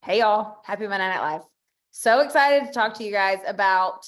Hey y'all, happy Monday Night Live. So excited to talk to you guys about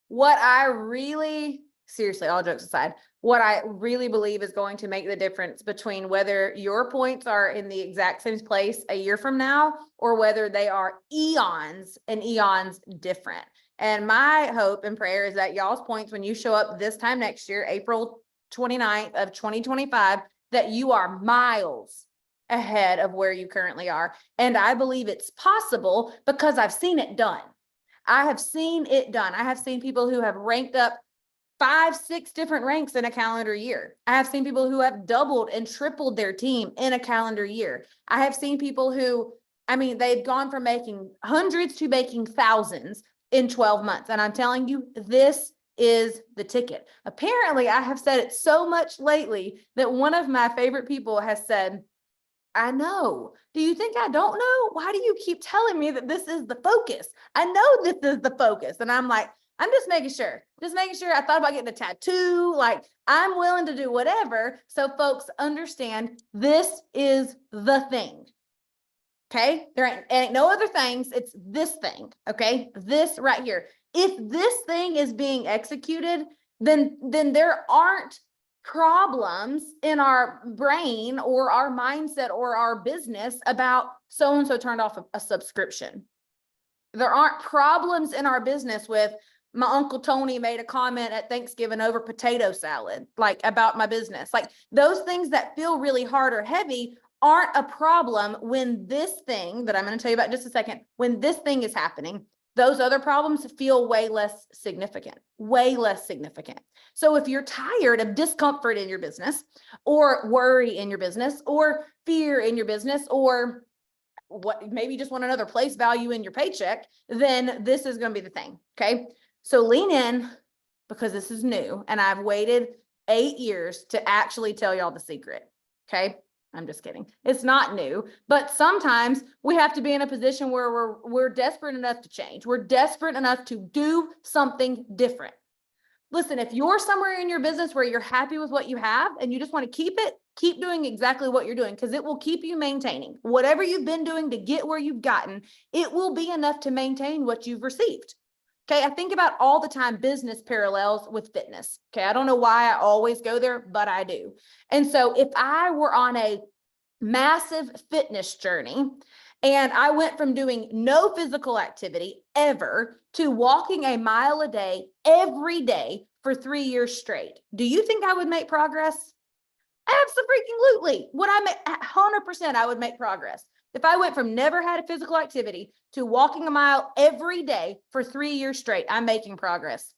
what I really, seriously, all jokes aside, what I really believe is going to make the difference between whether your points are in the exact same place a year from now or whether they are eons and eons different. And my hope and prayer is that y'all's points, when you show up this time next year, April 29th of 2025, that you are miles ahead of where you currently are. And I believe it's possible because I've seen it done. I have seen it done. I have seen people who have ranked up 5, 6 different ranks in a calendar year. I have seen people who have doubled and tripled their team in a calendar year. I have seen people who, they've gone from making hundreds to making thousands in 12 months. And I'm telling you, this is the ticket. Apparently, I have said it so much lately that one of my favorite people has said, I know. Do you think I don't know? Why do you keep telling me that this is the focus? I know this is the focus. And I'm like, I'm just making sure. I thought about getting a tattoo. Like, I'm willing to do whatever. So folks understand this is the thing. Okay. There ain't no other things. It's this thing. Okay. This right here. If this thing is being executed, then there aren't problems in our brain or our mindset or our business about so-and-so turned off a subscription. There aren't problems in our business with my Uncle Tony made a comment at Thanksgiving over potato salad, like about my business. Like those things that feel really hard or heavy aren't a problem when this thing that I'm going to tell you about in just a second, when this thing is happening. Those other problems feel way less significant. So if you're tired of discomfort in your business or worry in your business or fear in your business or what maybe just want another place value in your paycheck, then this is going to be the thing. Okay. So lean in because this is new and I've waited 8 years to actually tell y'all the secret. Okay. I'm just kidding. It's not new, but sometimes we have to be in a position where we're desperate enough to change. We're desperate enough to do something different. Listen, if you're somewhere in your business where you're happy with what you have and you just want to keep it, keep doing exactly what you're doing because it will keep you maintaining whatever you've been doing to get where you've gotten. It will be enough to maintain what you've received. Okay, I think about all the time business parallels with fitness. Okay, I don't know why I always go there, but I do. And so if I were on a massive fitness journey and I went from doing no physical activity ever to walking a mile a day every day for 3 years straight, do you think I would make progress? Absolutely. Would I make 100%? I would make progress. If I went from never had a physical activity to walking a mile every day for 3 years straight, I'm making progress.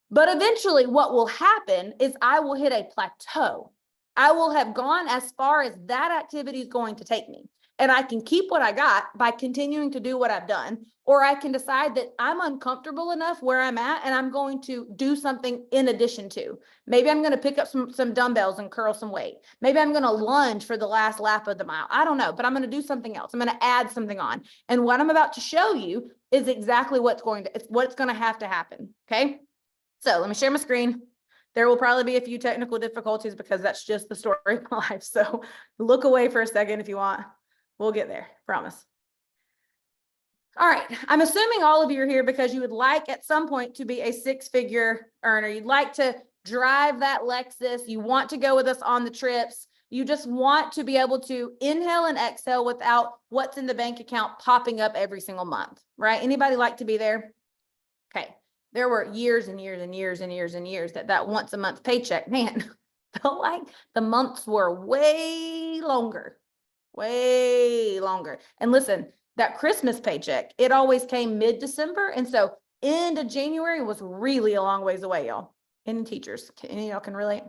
But eventually what will happen is I will hit a plateau. I will have gone as far as that activity is going to take me. And I can keep what I got by continuing to do what I've done, or I can decide that I'm uncomfortable enough where I'm at and I'm going to do something in addition to. Maybe I'm going to pick up some dumbbells and curl some weight. Maybe I'm going to lunge for the last lap of the mile. I don't know, but I'm going to do something else. I'm going to add something on. And what I'm about to show you is exactly what's going to have to happen. Okay. So let me share my screen. There will probably be a few technical difficulties because that's just the story of my life. So look away for a second if you want. We'll get there, promise. All right, I'm assuming all of you are here because you would like at some point to be a 6-figure earner. You'd like to drive that Lexus. You want to go with us on the trips. You just want to be able to inhale and exhale without what's in the bank account popping up every single month, right? Anybody like to be there? Okay. There were years and years and years and years and years that once a month paycheck, man, felt like the months were way longer. And listen, that Christmas paycheck, it always came mid-December. And so end of January was really a long ways away, y'all. Any teachers, any of y'all can relate?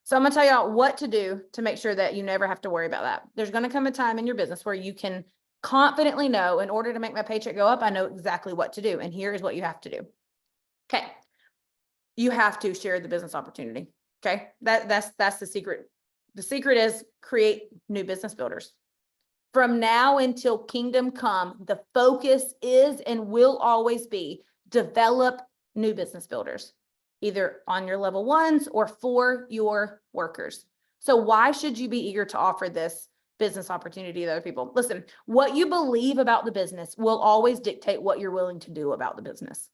So I'm gonna tell y'all what to do to make sure that you never have to worry about that. There's gonna come a time in your business where you can confidently know, in order to make my paycheck go up, I know exactly what to do. And here is what you have to do. Okay. You have to share the business opportunity. Okay. That's the secret. The secret is create new business builders. From now until kingdom come, the focus is and will always be develop new business builders, either on your level ones or for your workers. So why should you be eager to offer this business opportunity to other people. Listen, what you believe about the business will always dictate what you're willing to do about the business.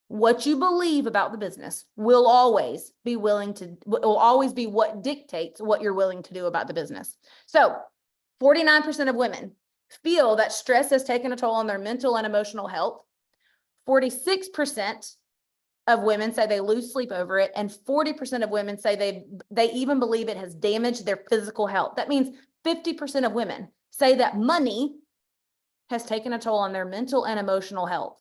What you believe about the business will always be what dictates what you're willing to do about the business. So 49% of women feel that stress has taken a toll on their mental and emotional health. 46% of women say they lose sleep over it, and 40% of women say they even believe it has damaged their physical health. That means 50% of women say that money has taken a toll on their mental and emotional health.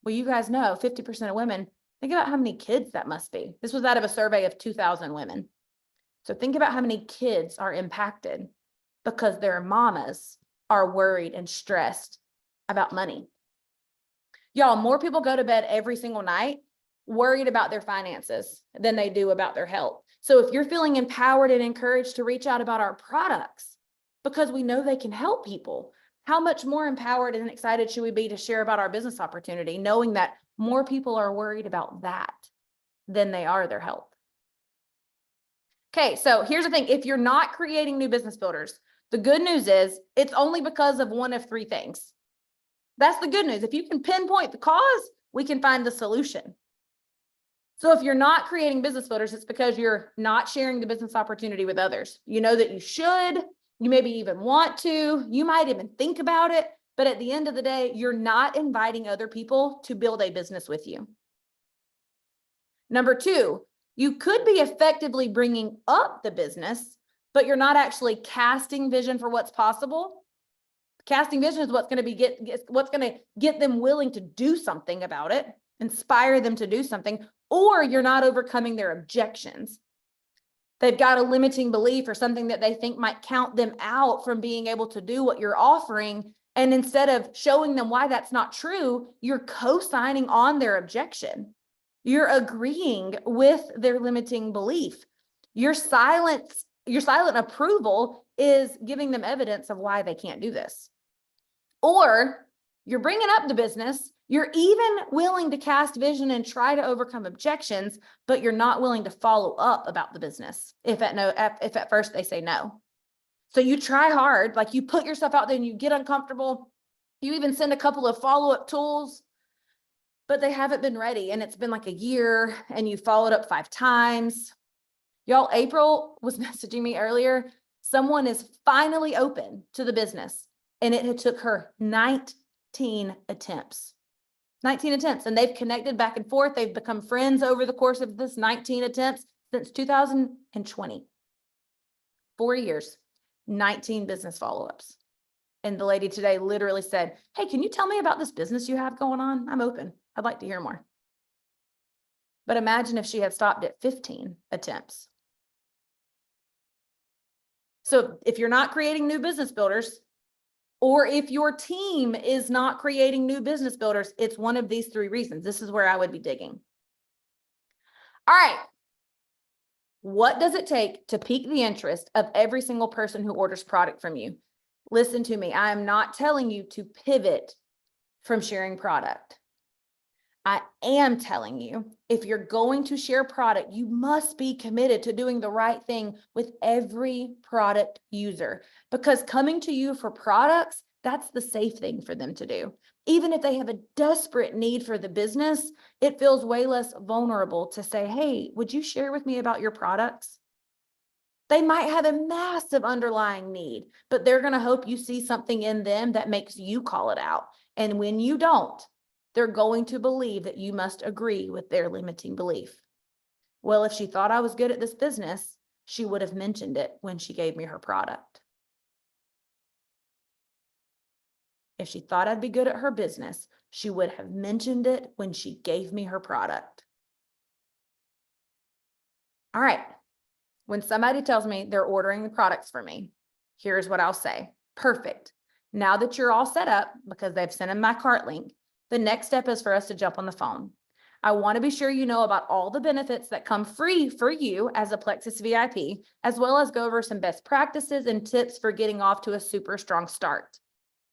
Well, you guys know 50% of women, think about how many kids that must be. This was out of a survey of 2,000 women. So think about how many kids are impacted because their mamas are worried and stressed about money. Y'all, more people go to bed every single night worried about their finances than they do about their health. So if you're feeling empowered and encouraged to reach out about our products because we know they can help people, how much more empowered and excited should we be to share about our business opportunity, knowing that more people are worried about that than they are their health? Okay, so here's the thing. If you're not creating new business builders, the good news is it's only because of one of three things. That's the good news. If you can pinpoint the cause, we can find the solution. So if you're not creating business builders, it's because you're not sharing the business opportunity with others. You know that you should, you maybe even want to, you might even think about it, but at the end of the day, you're not inviting other people to build a business with you. Number two, you could be effectively bringing up the business, but you're not actually casting vision for what's possible. Casting vision is what's going to get them willing to do something about it, inspire them to do something, or you're not overcoming their objections. They've got a limiting belief or something that they think might count them out from being able to do what you're offering. And instead of showing them why that's not true, you're co-signing on their objection. You're agreeing with their limiting belief. Your silent approval is giving them evidence of why they can't do this. Or you're bringing up the business, you're even willing to cast vision and try to overcome objections, but you're not willing to follow up about the business if at first they say no. So you try hard, like you put yourself out there and you get uncomfortable. You even send a couple of follow-up tools, but they haven't been ready. And it's been like a year and you followed up 5 times. Y'all, April was messaging me earlier. Someone is finally open to the business. And it took her 19 attempts. 19 attempts. And they've connected back and forth. They've become friends over the course of this 19 attempts since 2020. 4 years, 19 business follow-ups. And the lady today literally said, hey, can you tell me about this business you have going on? I'm open. I'd like to hear more. But imagine if she had stopped at 15 attempts. So if you're not creating new business builders, or if your team is not creating new business builders, it's one of these 3 reasons. This is where I would be digging. All right. What does it take to pique the interest of every single person who orders product from you? Listen to me. I am not telling you to pivot from sharing product. I am telling you, if you're going to share product, you must be committed to doing the right thing with every product user, because coming to you for products, that's the safe thing for them to do. Even if they have a desperate need for the business, it feels way less vulnerable to say, hey, would you share with me about your products? They might have a massive underlying need, but they're going to hope you see something in them that makes you call it out. And when you don't, they're going to believe that you must agree with their limiting belief. Well, if she thought I was good at this business, she would have mentioned it when she gave me her product. If she thought I'd be good at her business, she would have mentioned it when she gave me her product. All right. When somebody tells me they're ordering the products for me, here's what I'll say. Perfect. Now that you're all set up because they've sent in my cart link, the next step is for us to jump on the phone. I want to be sure you know about all the benefits that come free for you as a Plexus VIP, as well as go over some best practices and tips for getting off to a super strong start.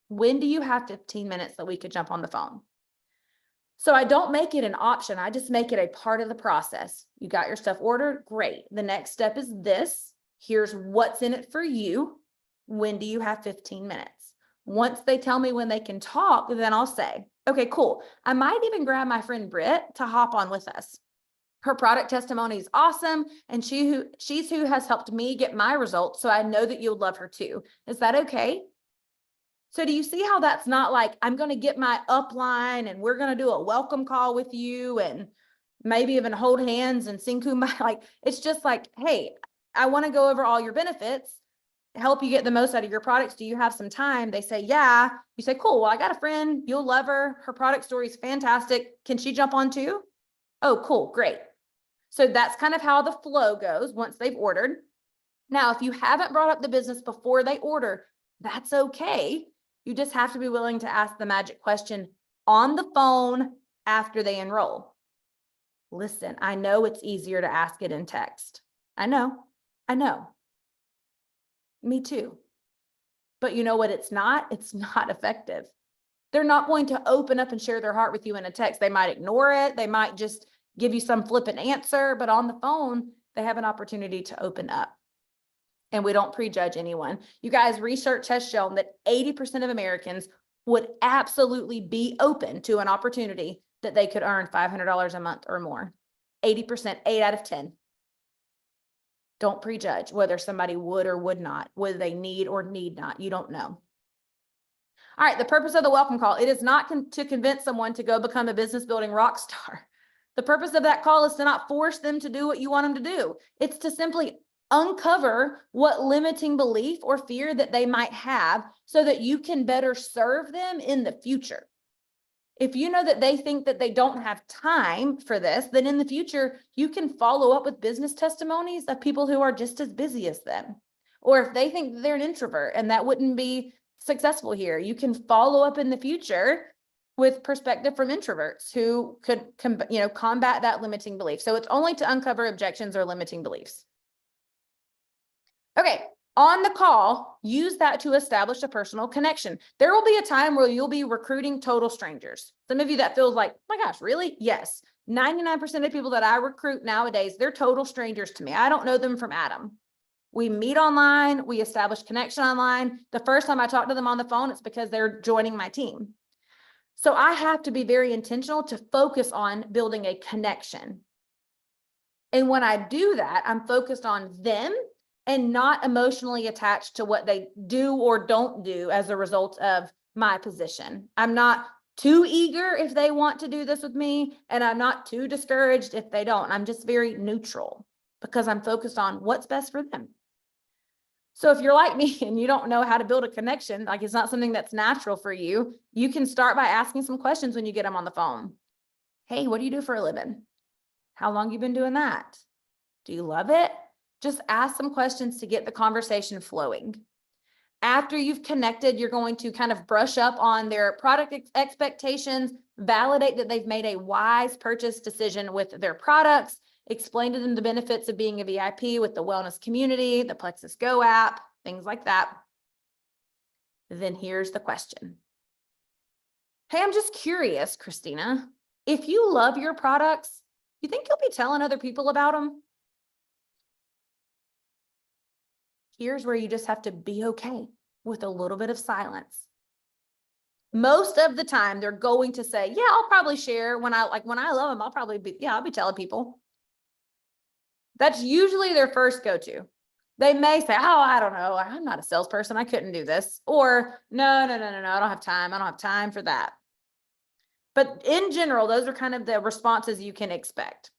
When do you have 15 minutes that we could jump on the phone? So I don't make it an option. I just make it a part of the process. You got your stuff ordered? Great. The next step is this. Here's what's in it for you. when do you have 15 minutes? Once they tell me when they can talk, then I'll say, okay, cool. I might even grab my friend Britt to hop on with us. Her product testimony is awesome, and she's who has helped me get my results, so I know that you'll love her too. Is that okay? So do you see how that's not like, I'm going to get my upline and we're going to do a welcome call with you and maybe even hold hands and sing Kumbaya? Like, it's just like, hey, I want to go over all your benefits, help you get the most out of your products. Do you have some time? They say, yeah. You say, cool. Well, I got a friend. You'll love her. Her product story is fantastic. Can she jump on too? Oh, cool. Great. So that's kind of how the flow goes once they've ordered. Now, if you haven't brought up the business before they order, that's okay. You just have to be willing to ask the magic question on the phone after they enroll. Listen, I know it's easier to ask it in text. I know. Me too. But you know what it's not? It's not effective. They're not going to open up and share their heart with you in a text. They might ignore it. They might just give you some flippant answer, but on the phone, they have an opportunity to open up. And we don't prejudge anyone. You guys, research has shown that 80% of Americans would absolutely be open to an opportunity that they could earn $500 a month or more. 80%, 8 out of 10. Don't prejudge whether somebody would or would not, whether they need or need not. You don't know. All right, the purpose of the welcome call, it is not to convince someone to go become a business building rock star. The purpose of that call is to not force them to do what you want them to do. It's to simply uncover what limiting belief or fear that they might have so that you can better serve them in the future. If you know that they think that they don't have time for this, then in the future, you can follow up with business testimonies of people who are just as busy as them. Or if they think that they're an introvert and that wouldn't be successful here, you can follow up in the future with perspective from introverts who could combat that limiting belief. So it's only to uncover objections or limiting beliefs. Okay, on the call, use that to establish a personal connection. There will be a time where you'll be recruiting total strangers. Some of you that feels like, oh my gosh, really? Yes. 99% of people that I recruit nowadays, they're total strangers to me. I don't know them from Adam. We meet online, we establish connection online. The first time I talk to them on the phone, it's because they're joining my team. So I have to be very intentional to focus on building a connection. And when I do that, I'm focused on them and not emotionally attached to what they do or don't do as a result of my position. I'm not too eager if they want to do this with me, and I'm not too discouraged if they don't. I'm just very neutral because I'm focused on what's best for them. So if you're like me and you don't know how to build a connection, like it's not something that's natural for you, you can start by asking some questions when you get them on the phone. Hey, what do you do for a living? How long you been doing that? Do you love it? Just ask some questions to get the conversation flowing. After you've connected, you're going to kind of brush up on their product expectations, validate that they've made a wise purchase decision with their products, explain to them the benefits of being a VIP with the wellness community, the Plexus Go app, things like that. Then here's the question. Hey, I'm just curious, Christina, if you love your products, you think you'll be telling other people about them? Here's where you just have to be okay with a little bit of silence. Most of the time, they're going to say, yeah, I'll probably share when I love them, I'll be telling people. That's usually their first go-to. They may say, oh, I don't know. I'm not a salesperson. I couldn't do this. Or no, I don't have time. I don't have time for that. But in general, those are kind of the responses you can expect.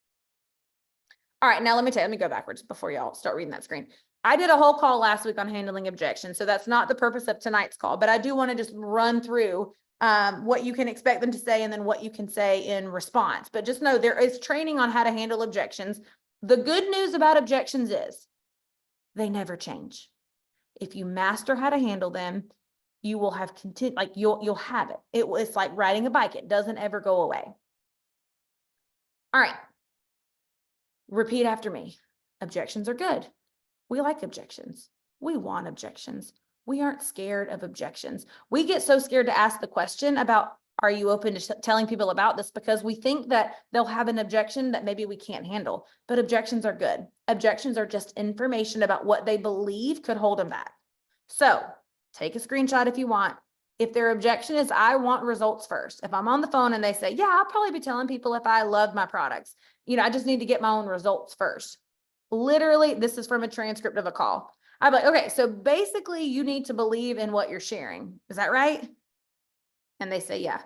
All right, now let me go backwards before y'all start reading that screen. I did a whole call last week on handling objections, so that's not the purpose of tonight's call, but I do want to just run through what you can expect them to say and then what you can say in response. But just know there is training on how to handle objections. The good news about objections is they never change. If you master how to handle them, you will have you'll have it. It's like riding a bike. It doesn't ever go away. All right. Repeat after me. Objections are good. We like objections. We want objections. We aren't scared of objections. We get so scared to ask the question about, are you open to telling people about this? Because we think that they'll have an objection that maybe we can't handle, but objections are good. Objections are just information about what they believe could hold them back. So take a screenshot if you want. If their objection is, I want results first. If I'm on the phone and they say, yeah, I'll probably be telling people if I love my products, I just need to get my own results first. Literally, this is from a transcript of a call. I'm like, okay, so basically you need to believe in what you're sharing. Is that right? And they say, yeah.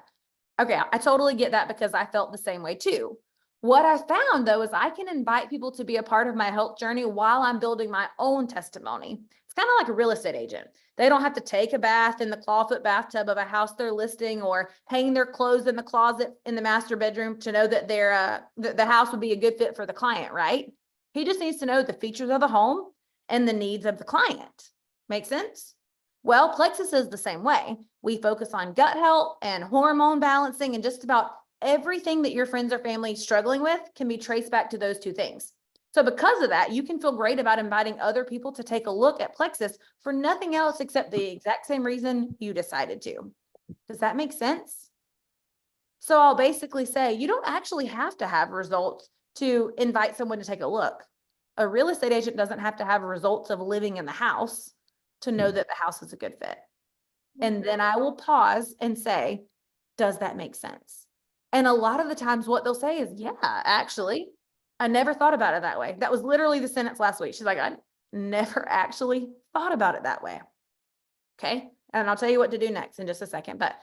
Okay, I totally get that because I felt the same way too. What I found though is I can invite people to be a part of my health journey while I'm building my own testimony. It's kind of like a real estate agent. They don't have to take a bath in the clawfoot bathtub of a house they're listing or hang their clothes in the closet in the master bedroom to know that the house would be a good fit for the client, right? He just needs to know the features of the home and the needs of the client. Make sense? Well, Plexus is the same way. We focus on gut health and hormone balancing, and just about everything that your friends or family is struggling with can be traced back to those two things. So because of that, you can feel great about inviting other people to take a look at Plexus for nothing else except the exact same reason you decided to. Does that make sense? So I'll basically say, you don't actually have to have results to invite someone to take a look. A real estate agent doesn't have to have results of living in the house to know that the house is a good fit. And then I will pause and say, does that make sense? And a lot of the times what they'll say is, yeah, actually, I never thought about it that way. That was literally the sentence last week. She's like, I never actually thought about it that way. Okay. And I'll tell you what to do next in just a second. But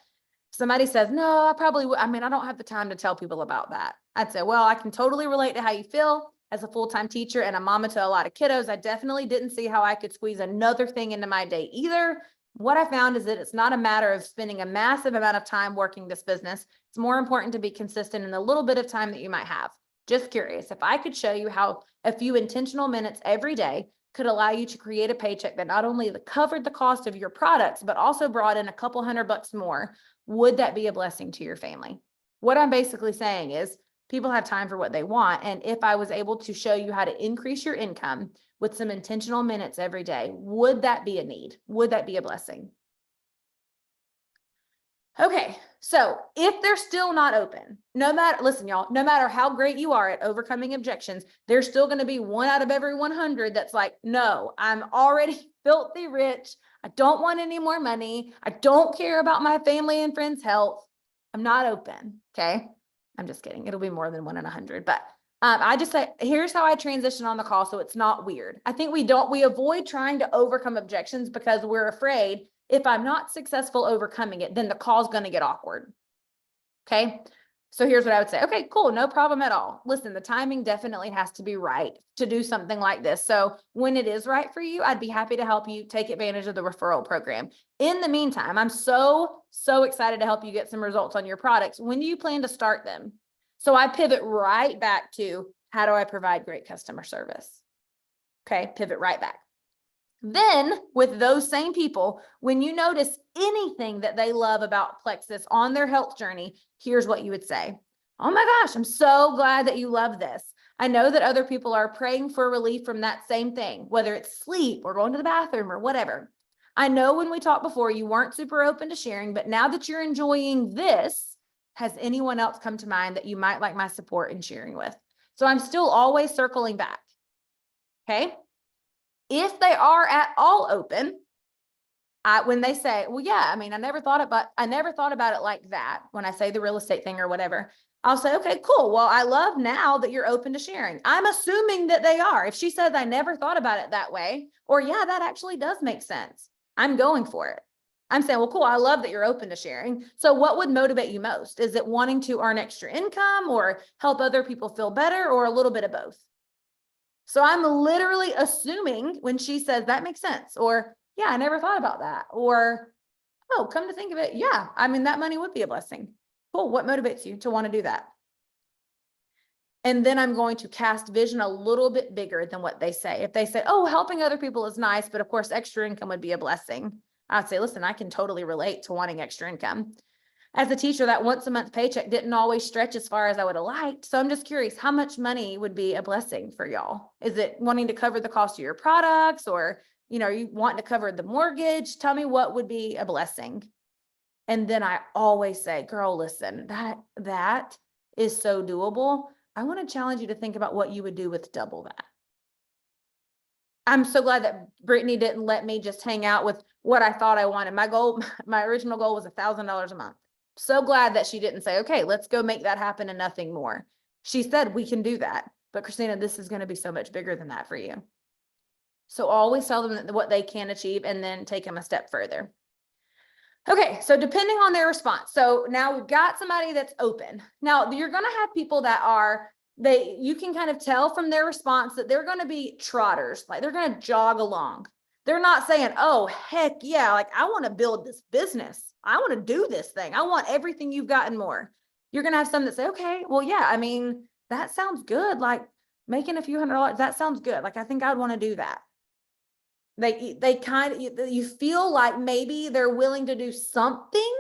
somebody says, no, I don't have the time to tell people about that. I'd say, well, I can totally relate to how you feel. As a full-time teacher and a mama to a lot of kiddos, I definitely didn't see how I could squeeze another thing into my day either. What I found is that it's not a matter of spending a massive amount of time working this business. It's more important to be consistent in the little bit of time that you might have. Just curious, if I could show you how a few intentional minutes every day could allow you to create a paycheck that not only covered the cost of your products, but also brought in a couple $100 more, would that be a blessing to your family? What I'm basically saying is, people have time for what they want. And if I was able to show you how to increase your income with some intentional minutes every day, would that be a need? Would that be a blessing? Okay, so if they're still not open, listen, y'all, no matter how great you are at overcoming objections, there's still going to be 1 out of every 100 that's like, no, I'm already filthy rich. I don't want any more money. I don't care about my family and friends' health. I'm not open. Okay. I'm just kidding. It'll be more than 1 in 100, but I just say, here's how I transition on the call. So it's not weird. I think we avoid trying to overcome objections because we're afraid if I'm not successful overcoming it, then the call's going to get awkward. Okay. So here's what I would say. Okay, cool. No problem at all. Listen, the timing definitely has to be right to do something like this. So when it is right for you, I'd be happy to help you take advantage of the referral program. In the meantime, I'm so excited to help you get some results on your products. When do you plan to start them? So I pivot right back to, how do I provide great customer service? Okay, pivot right back. Then with those same people, when you notice anything that they love about Plexus on their health journey, here's what you would say. Oh my gosh, I'm so glad that you love this. I know that other people are praying for relief from that same thing, whether it's sleep or going to the bathroom or whatever. I know when we talked before, you weren't super open to sharing, but now that you're enjoying this, has anyone else come to mind that you might like my support in sharing with? So I'm still always circling back. Okay. If they are at all open, when they say, well, yeah, I never thought about it like that. When I say the real estate thing or whatever, I'll say, okay, cool. Well, I love now that you're open to sharing. I'm assuming that they are. If she says, I never thought about it that way, or yeah, that actually does make sense, I'm going for it. I'm saying, well, cool. I love that you're open to sharing. So what would motivate you most? Is it wanting to earn extra income or help other people feel better, or a little bit of both? So I'm literally assuming when she says that makes sense, or yeah, I never thought about that, or oh, come to think of it, yeah, that money would be a blessing. Cool. What motivates you to want to do that? And then I'm going to cast vision a little bit bigger than what they say. If they say, oh, helping other people is nice, but of course, extra income would be a blessing, I'd say, listen, I can totally relate to wanting extra income. As a teacher, that once a month paycheck didn't always stretch as far as I would have liked. So I'm just curious, how much money would be a blessing for y'all? Is it wanting to cover the cost of your products, or, are you wanting to cover the mortgage? Tell me what would be a blessing. And then I always say, girl, listen, that is so doable. I want to challenge you to think about what you would do with double that. I'm so glad that Brittany didn't let me just hang out with what I thought I wanted. My goal, my original goal was $1,000 a month. So glad that she didn't say, okay, let's go make that happen and nothing more. She said, we can do that. But Christina, this is going to be so much bigger than that for you. So always tell them what they can achieve and then take them a step further. Okay, so depending on their response. So now we've got somebody that's open. Now you're going to have people that are, you can kind of tell from their response that they're going to be trotters, like they're going to jog along. They're not saying, oh, heck yeah, like I want to build this business. I want to do this thing. I want everything you've got and more. You're going to have some that say, okay, well, yeah, I mean, that sounds good. Like making a few $100, that sounds good. Like, I think I'd want to do that. They kind of, you feel like maybe they're willing to do something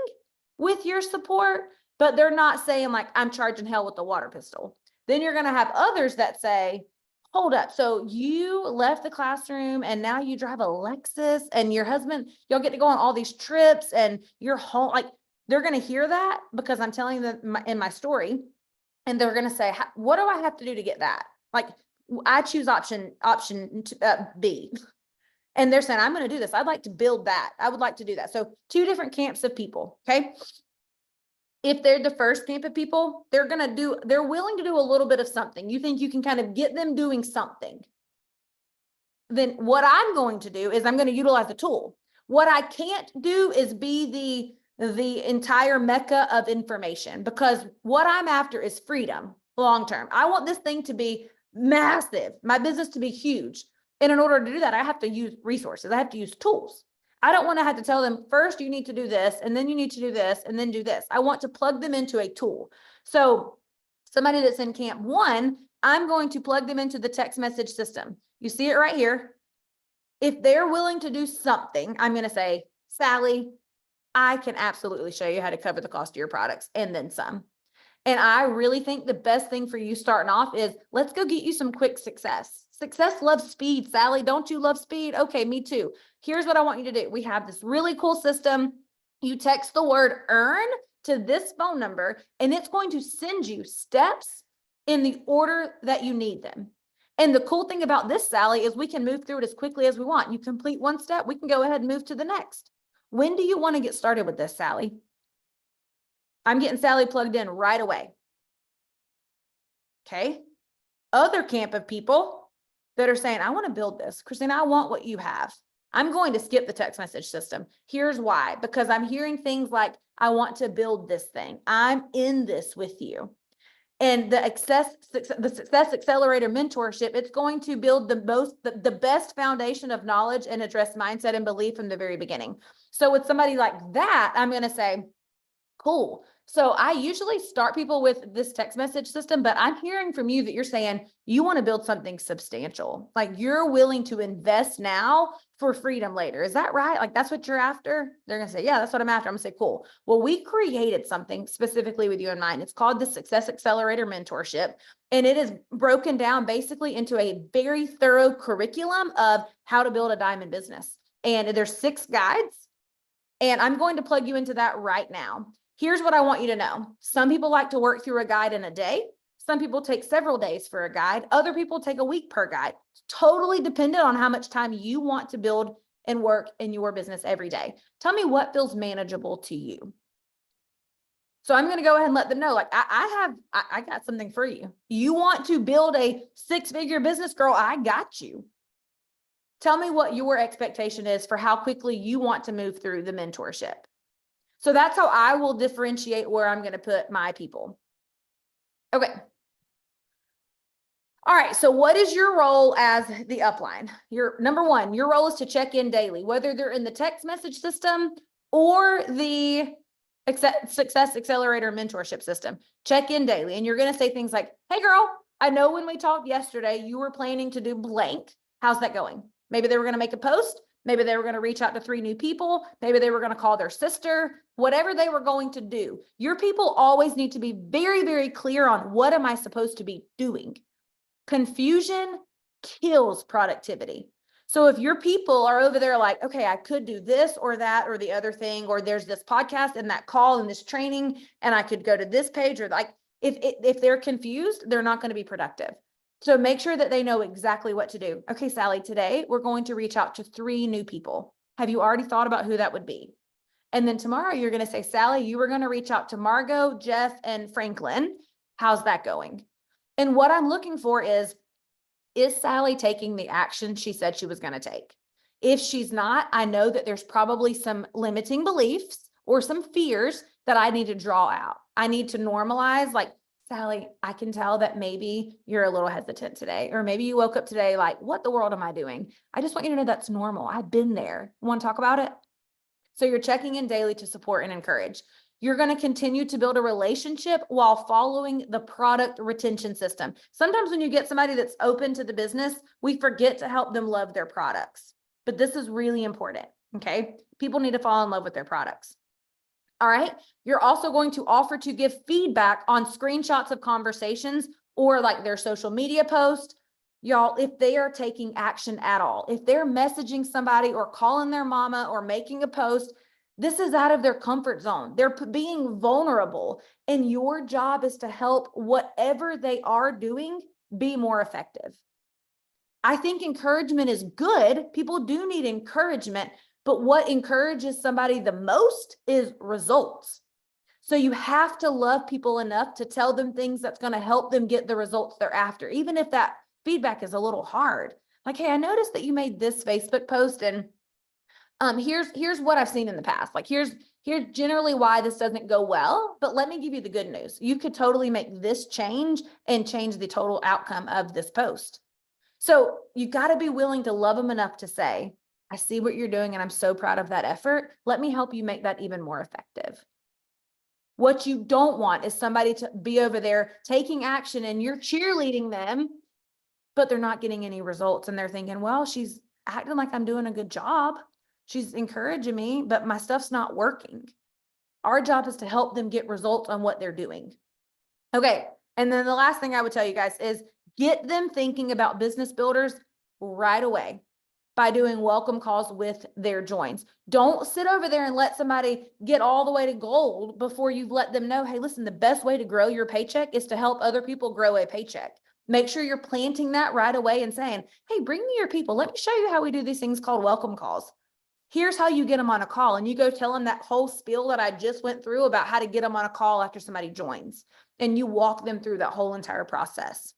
with your support, but they're not saying like, I'm charging hell with the water pistol. Then you're going to have others that say, hold up. So you left the classroom and now you drive a Lexus and your husband, y'all get to go on all these trips and you're home. Like they're going to hear that because I'm telling them in my story, and they're going to say, what do I have to do to get that? Like I choose option B. And they're saying, I'm going to do this. I'd like to build that. I would like to do that. So two different camps of people. Okay. If they're the first camp of people, they're willing to do a little bit of something. You think you can kind of get them doing something. Then what I'm going to do is I'm going to utilize the tool. What I can't do is be the entire mecca of information, because what I'm after is freedom long-term. I want this thing to be massive, my business to be huge. And in order to do that, I have to use resources. I have to use tools. I don't want to have to tell them first, you need to do this, and then you need to do this, and then do this. I want to plug them into a tool. So somebody that's in camp 1, I'm going to plug them into the text message system. You see it right here. If they're willing to do something, I'm going to say, Sally, I can absolutely show you how to cover the cost of your products and then some. And I really think the best thing for you starting off is let's go get you some quick success. Success loves speed. Sally, don't you love speed? Okay, me too. Here's what I want you to do. We have this really cool system. You text the word earn to this phone number, and it's going to send you steps in the order that you need them. And the cool thing about this, Sally, is we can move through it as quickly as we want. You complete one step, we can go ahead and move to the next. When do you want to get started with this, Sally? I'm getting Sally plugged in right away. Okay. Other camp of people that are saying, I want to build this. Christina, I want what you have. I'm going to skip the text message system. Here's why, because I'm hearing things like, I want to build this thing. I'm in this with you. And the Success Accelerator mentorship, it's going to build the best foundation of knowledge and address mindset and belief from the very beginning. So with somebody like that, I'm going to say, cool. So I usually start people with this text message system, but I'm hearing from you that you're saying you want to build something substantial. Like you're willing to invest now for freedom later. Is that right? Like that's what you're after? They're going to say, yeah, that's what I'm after. I'm going to say, cool. Well, we created something specifically with you in mind. It's called the Success Accelerator mentorship. And it is broken down basically into a very thorough curriculum of how to build a diamond business. And there's 6 guides. And I'm going to plug you into that right now. Here's what I want you to know. Some people like to work through a guide in a day. Some people take several days for a guide. Other people take a week per guide. It's totally dependent on how much time you want to build and work in your business every day. Tell me what feels manageable to you. So I'm going to go ahead and let them know, like, I got something for you. You want to build a 6-figure business, girl, I got you. Tell me what your expectation is for how quickly you want to move through the mentorship. So that's how I will differentiate where I'm going to put my people. Okay. All right. So what is your role as the upline? Your number 1, your role is to check in daily, whether they're in the text message system or the Success Accelerator mentorship system. Check in daily. And you're going to say things like, hey girl, I know when we talked yesterday, you were planning to do blank. How's that going? Maybe they were going to make a post. Maybe they were going to reach out to 3 new people. Maybe they were going to call their sister, whatever they were going to do. Your people always need to be very, very clear on what am I supposed to be doing? Confusion kills productivity. So if your people are over there like, okay, I could do this or that or the other thing, or there's this podcast and that call and this training, and I could go to this page, or like, if they're confused, they're not going to be productive. So make sure that they know exactly what to do. Okay, Sally, today we're going to reach out to 3 new people. Have you already thought about who that would be? And then tomorrow you're going to say, Sally, you were going to reach out to Margot, Jeff, and Franklin. How's that going? And what I'm looking for is Sally taking the action she said she was going to take? If she's not, I know that there's probably some limiting beliefs or some fears that I need to draw out. I need to normalize, like, Sally, I can tell that maybe you're a little hesitant today, or maybe you woke up today like, what the world am I doing? I just want you to know that's normal. I've been there. Want to talk about it? So you're checking in daily to support and encourage. You're going to continue to build a relationship while following the product retention system. Sometimes when you get somebody that's open to the business, we forget to help them love their products. But this is really important, okay? People need to fall in love with their products. All right. You're also going to offer to give feedback on screenshots of conversations or like their social media post. Y'all, if they are taking action at all, if they're messaging somebody or calling their mama or making a post, this is out of their comfort zone. They're being vulnerable, and your job is to help whatever they are doing be more effective. I think encouragement is good. People do need encouragement, but what encourages somebody the most is results. So you have to love people enough to tell them things that's going to help them get the results they're after, even if that feedback is a little hard. Like, hey, I noticed that you made this Facebook post, and here's what I've seen in the past. Like, here's generally why this doesn't go well, but let me give you the good news. You could totally make this change and change the total outcome of this post. So you got to be willing to love them enough to say, I see what you're doing and I'm so proud of that effort. Let me help you make that even more effective. What you don't want is somebody to be over there taking action and you're cheerleading them, but they're not getting any results. And they're thinking, well, she's acting like I'm doing a good job. She's encouraging me, but my stuff's not working. Our job is to help them get results on what they're doing. Okay. And then the last thing I would tell you guys is get them thinking about business builders right away by doing welcome calls with their joins. Don't sit over there and let somebody get all the way to gold before you've let them know, hey, listen, the best way to grow your paycheck is to help other people grow a paycheck. Make sure you're planting that right away and saying, hey, bring me your people. Let me show you how we do these things called welcome calls. Here's how you get them on a call. And you go tell them that whole spiel that I just went through about how to get them on a call after somebody joins. And you walk them through that whole entire process.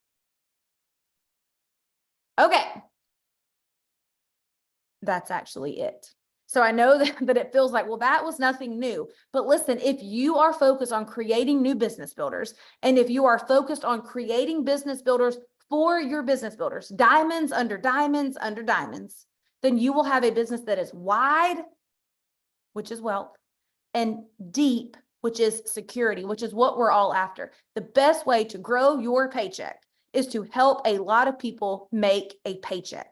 Okay. That's actually it. So I know that it feels like, well, that was nothing new. But listen, if you are focused on creating new business builders, and if you are focused on creating business builders for your business builders, diamonds under diamonds under diamonds, then you will have a business that is wide, which is wealth, and deep, which is security, which is what we're all after. The best way to grow your paycheck is to help a lot of people make a paycheck.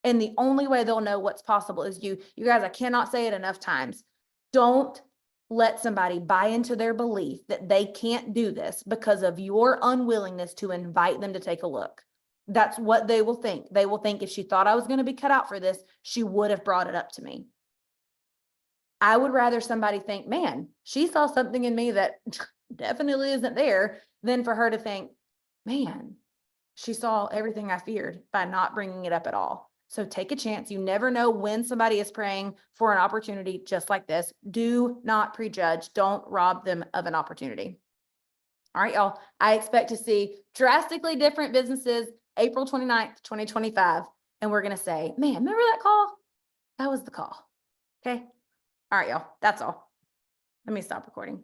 And the only way they'll know what's possible is you. You guys, I cannot say it enough times. Don't let somebody buy into their belief that they can't do this because of your unwillingness to invite them to take a look. That's what they will think. They will think if she thought I was going to be cut out for this, she would have brought it up to me. I would rather somebody think, man, she saw something in me that definitely isn't there, than for her to think, man, she saw everything I feared by not bringing it up at all. So take a chance. You never know when somebody is praying for an opportunity just like this. Do not prejudge. Don't rob them of an opportunity. All right, y'all. I expect to see drastically different businesses April 29th, 2025. And we're going to say, man, remember that call? That was the call. Okay. All right, y'all. That's all. Let me stop recording.